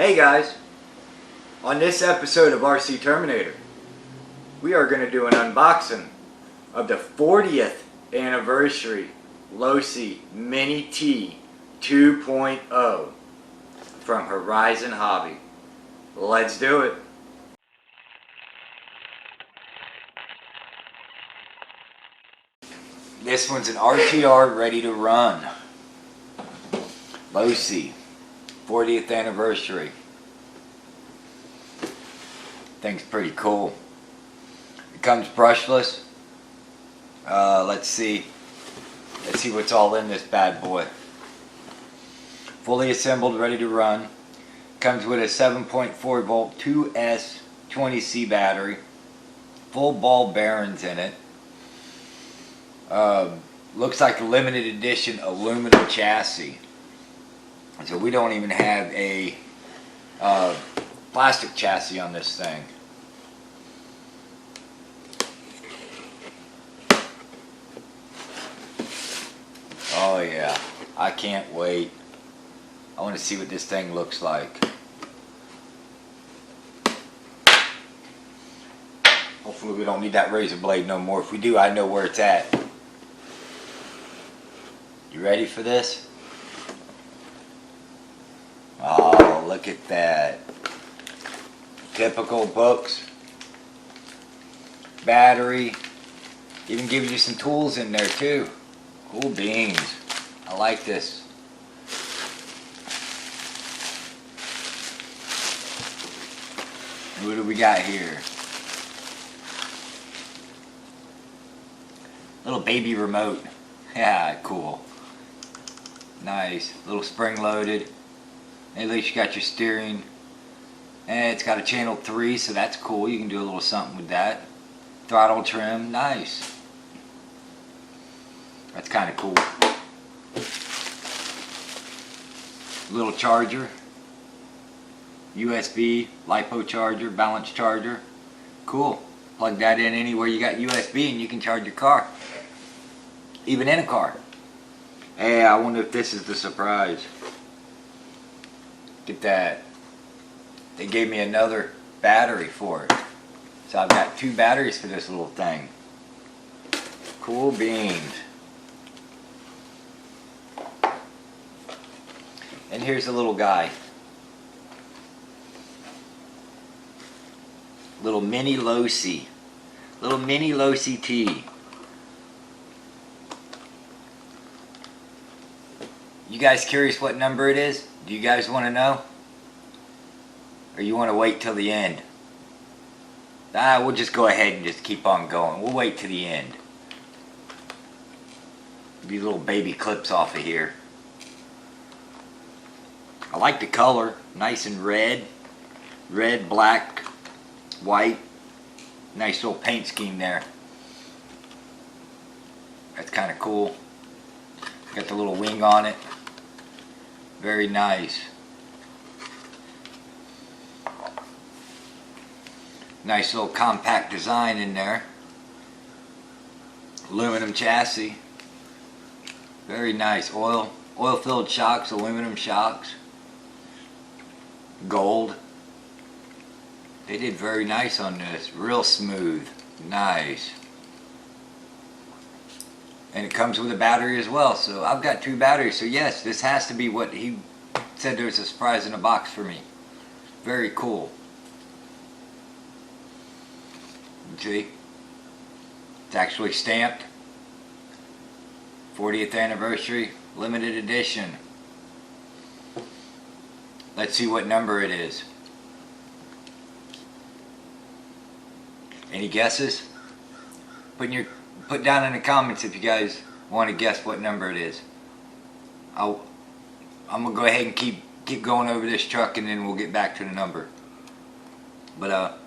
Hey guys, on this episode of RC Terminator, we are going to do an unboxing of the 40th anniversary Losi Mini T 2.0 from Horizon Hobby. Let's do it. This one's an RTR ready to run. Losi 40th anniversary. Thing's pretty cool. It comes brushless. Let's see what's all in this bad boy. Fully assembled, ready to run. Comes with a 7.4 volt 2S 20C battery. Full ball bearings in it. Looks like a limited edition aluminum chassis. So we don't even have a plastic chassis on this thing. Oh yeah, I can't wait. I want to see what this thing looks like. Hopefully we don't need that razor blade no more. If we do, I know where it's at. You ready for this? Oh, look at that. Typical books. Battery. Even gives you some tools in there too. Cool beans. I like this. What do we got here? Little baby remote. Yeah, cool. Nice. Little spring loaded. At least you got your steering. And it's got a channel 3, so that's cool. You can do a little something with that. Throttle trim. Nice. That's kind of cool. Little charger. USB, LiPo charger, balance charger. Cool. Plug that in anywhere you got USB and you can charge your car. Even in a car. Hey, I wonder if this is the surprise. Get that. They gave me another battery for it. So I've got 2 batteries for this little thing. Cool beans. And here's the little guy. Little mini Losi. Little mini Losi T. You guys curious what number it is? Do you guys want to know? Or you want to wait till the end? We'll just go ahead and just keep on going. We'll wait till the end. These little baby clips off of here. I like the color. Nice and red. Red, black, white. Nice little paint scheme there. That's kind of cool. Got the little wing on it. Very nice. Nice little compact design in there. Aluminum chassis. Very nice. Oil filled shocks, aluminum shocks. Gold. They did very nice on this. Real smooth. Nice. And it comes with a battery as well. So I've got 2 batteries. So yes, this has to be what he said there's a surprise in a box for me. Very cool. See? It's actually stamped. 40th anniversary. Limited edition. Let's see what number it is. Any guesses? Put down in the comments if you guys want to guess what number it is. I'm gonna go ahead and keep going over this truck and then we'll get back to the number. But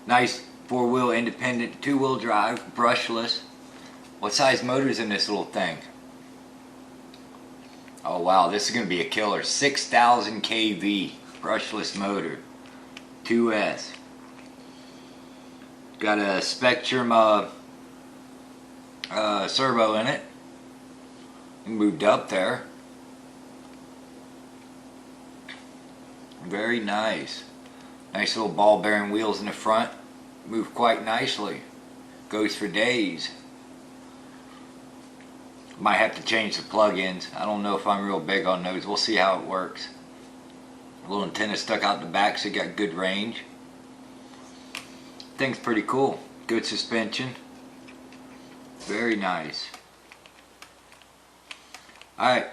nice 4-wheel independent 2-wheel drive, brushless. What size motor is in this little thing? Oh wow, this is gonna be a killer. 6,000 kV brushless motor, 2S. Got a Spectrum servo in it. Moved up there. Very nice. Nice little ball bearing wheels in the front. Move quite nicely. Goes for days. Might have to change the plug-ins. I don't know if I'm real big on those. We'll see how it works. A little antenna stuck out the back, so you got good range. Thing's pretty cool. Good suspension. Very nice. Alright,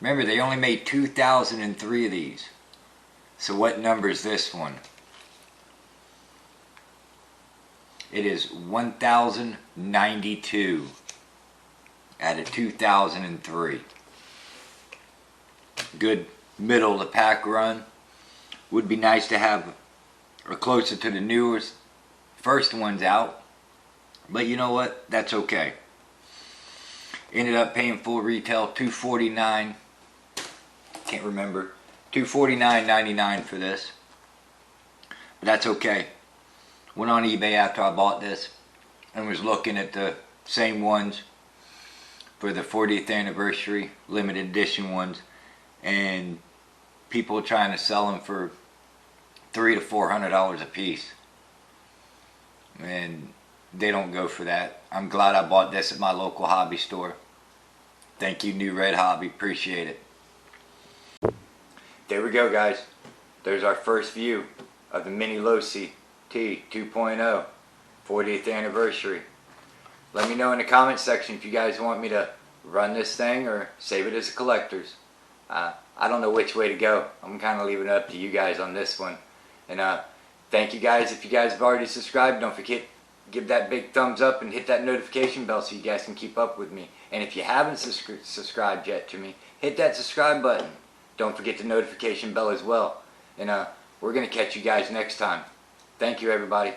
remember they only made 2,003 of these. So what number is this one? It is 1,092 out of 2,003. Good middle of the pack run. Would be nice to have or closer to the newest first ones out, but you know what, that's okay. Ended up paying full retail $249, can't remember, $249.99 for this, but that's okay. Went on eBay after I bought this and was looking at the same ones for the 40th anniversary limited edition ones, and people trying to sell them for $300 to $400 a piece, and they don't go for that. I'm glad I bought this at my local hobby store. Thank you, New Red Hobby, appreciate it. There we go, guys. There's our first view of the mini losi T 2.0 40th anniversary. Let me know in the comment section if you guys want me to run this thing or save it as a collector's. I don't know which way to go. I'm kind of leaving it up to you guys on this one. And thank you guys. If you guys have already subscribed, don't forget, give that big thumbs up and hit that notification bell so you guys can keep up with me. And if you haven't subscribed yet to me, hit that subscribe button. Don't forget the notification bell as well. And we're going to catch you guys next time. Thank you, everybody.